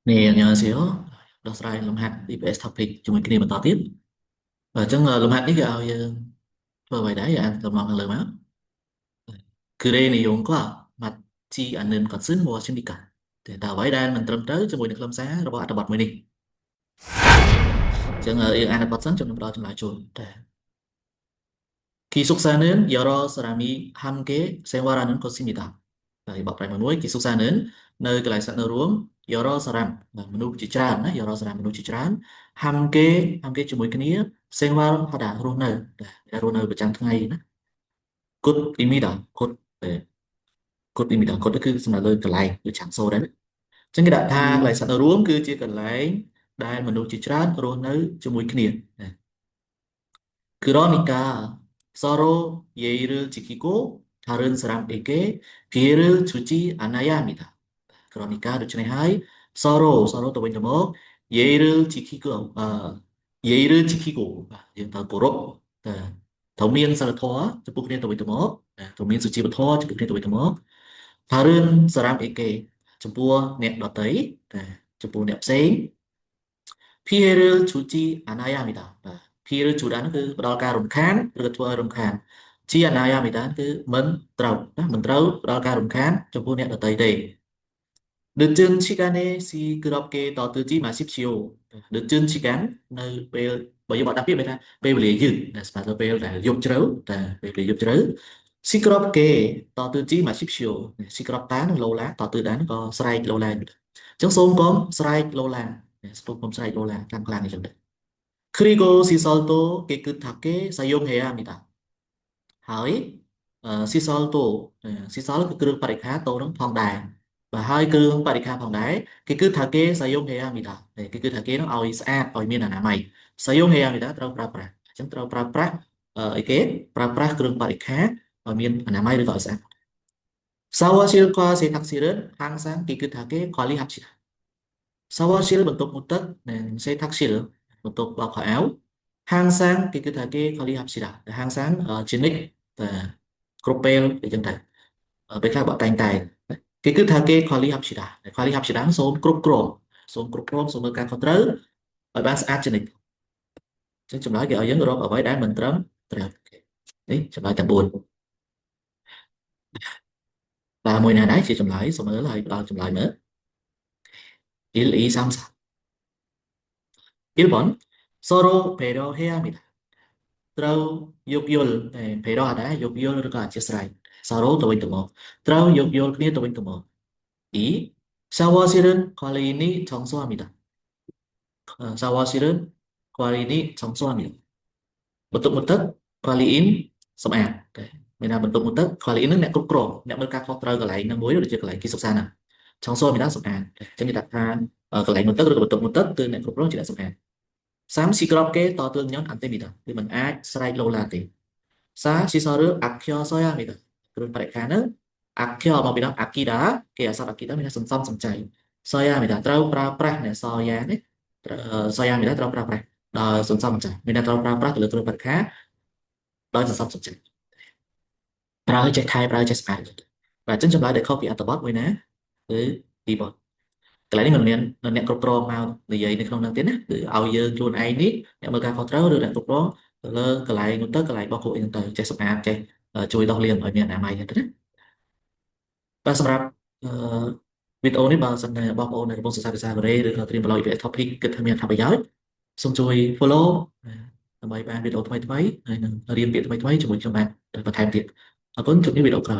Nè, nhờ xíuដោះស្រាយលំហាត់ EPS topic ជាមួយគ្នាបន្តទៀតអញ្ចឹងលំហាត់នេះគេឲ្យយើងធ្វើអ្វីដែរអានកំណត់ខាងលើមកគឺរេនិយមក៏ម៉ាត់ជីអានិនក៏ស៊ឹនមកជំនិកាតែតើអ្វីដែលមិនត្រឹមត្រូវជាមួយនឹងខ្លឹមសាររបស់អត្ថបទមួយនេះអញ្ចឹងយើងអានអត្ថបទសិនចំណុចដល់ចម្លើយជូនតែ기숙사는 여러 사람이 함께 생활하는 곳입니다. bậc này một núi 기숙사는 nơi cái lại sẵn ở ruộng 여러 사람មនុស្សជាច្រើនណា여러 사람មនុស្សជាច្រើន 함께ជាមួយគ្នា 생활하다 រស់នៅដែលរស់នៅប្រចាំថ្ងៃណា 곳입니다. 곳 네, 곳입니다. 곳គឺសំដៅលើកន្លែងឬឆាំងសូដែរណាអញ្ចឹងគេដាក់ថាកន្លែងសត្វនៅរួមគឺជាកន្លែងដែលមនុស្សជាច្រើនរស់នៅជាមួយគ្នាណា 그러니까 서로 예의를 지키고 다른 사람에게 피해를 주지 않아야 합니다. 그러니까 도전에 하이 서로 또 먼저 뭐 예의를 지키고យើងត្រូវគោរពត្រូវមានសីលធម៌ចំពោះគ្នាទៅវិញទៅមកត្រូវមានសុជីវធម៌ចំពោះគ្នាទៅវិញទៅមក 다른 사람에게 ចំពោះអ្នកដទៃចំពោះអ្នកផ្សេង 피해를 주지 않아야 합니다. 피해를 주라는 그 부달가룸칸 그리고 투어룸칸 지 않아야 합니다. 그 먼 들어 부달가룸칸 정부냐 어떠이데 늦은 시간에 시끄럽게 떠들지 마십시오. 늦은 시간 nơi bây giờ bọn đặc biệt người ta bây giờ dừng là sao bây là dùng chữ là bây giờ dùng chữ 시끄럽게 떠들지 마십시오. 시끄럽다는 lâu lá 떠들다는 có sai lâu lá chẳng số có sai lâu lá 스포폼 사이드 올라 랑랑이 정도. 그리고 시설도 깨끗하게 사용해야 합니다. hỏi 시설도 시설 그 그릇 바리카 또는 phòng đài và hai 그릇 바리카 phòng đài 깨끗하게 사용해야 합니다. 깨끗하게 nó oi sạch oi miên là mày 사용해야 합니다. trâu pra chẳng trâu pra ấy kế pra 그릇 바리카 oi miên là mày được gọi sạch. 샤워실과 세탁실은 항상 깨끗하게 관리합시다. 샤워실 bentuk mutek dan 세탁실 bentuk bọc áo 항상 깨끗하게 관리합시다 항상 진흙 và cropel để chân thành ở bên khác bọn tay tay 깨끗하게 관리합시다 관리합시다 số số mơ can có trớ ở ban sát chân chứ chúng nói cái ở dân rồi ở với đá mình trớm đấy chúng nói tạm buồn và mùi nào đấy chỉ chúng nói số mơ lại chúng lại nữa ý sam 1번 서로 배려해야 합니다.ត្រូវយោគយល់배려하다យោគយល់ឬក៏អធ្យាស្រ័យ 서로ទៅវិញទៅមកត្រូវយោគយល់គ្នាទៅវិញទៅមក 2. 샤워실은 관리인이 청소합니다. 샤워실은 관리인이 청소합니다.បន្ទប់មុតទឹក 관리인 សម្អាតមានថាបន្ទប់មុតទឹក 관리인 នឹងអ្នកគ្រប់គ្រងអ្នកមើលការខុសត្រូវកន្លែងហ្នឹងមួយដូចជាកន្លែងគិសុសាណា청소합니다សម្អាតអញ្ចឹងគេដាក់ថាកន្លែងមុតទឹកឬក៏បន្ទប់មុតទឹកគឺអ្នកគ្រប់គ្រងជាអ្នកសម្អាត 3. 시끄럽게 떠들면 안 됩니다. 그러면 슬라이드 롤라데. 4. 시설을 아껴 써야 합니다. 그런 발칸은 아껴 뭐 비랑 아끼다. 계속 아끼다 미나 선선 선차이. 써야 합니다. 들어 pra này 써야 네. 써야 합니다. 들어 pra. 더 선선 선차이. 미나 들어 pra từ từ 발칸. 더 선선 선차이. pra check khai pra check smart. và chính trong đó để copy at the bot với nè. Cứ đi bot. Cái này mình nhậnគ្រប់គ្រងមកនិយាយនៅក្នុងហ្នឹងទៀតណាគឺឲ្យយើងខ្លួនឯងនេះអ្នកមើលការខុសត្រូវឬអ្នកគ្រប់គ្រងទៅលើកន្លែងនោះទៅកន្លែងរបស់ពួកឯងទៅចេះសម្អាតចេះជួយដោះលាងឲ្យមានអនាម័យទៅណាបាទសម្រាប់វីដេអូនេះបើសិនជាបងប្អូននៅកំពុងសិក្សាភាសាកូរ៉េឬក៏ត្រៀមប្រឡង IPS topic គិតថាមានអត្ថប្រយោជន៍សូមជួយ follow ដើម្បីបានវីដេអូថ្មីៗហើយនឹងរៀនពាក្យថ្មីៗជាមួយខ្ញុំបានបន្ថែមទៀតអរគុណជួបគ្នាវីដេអូក្រោយ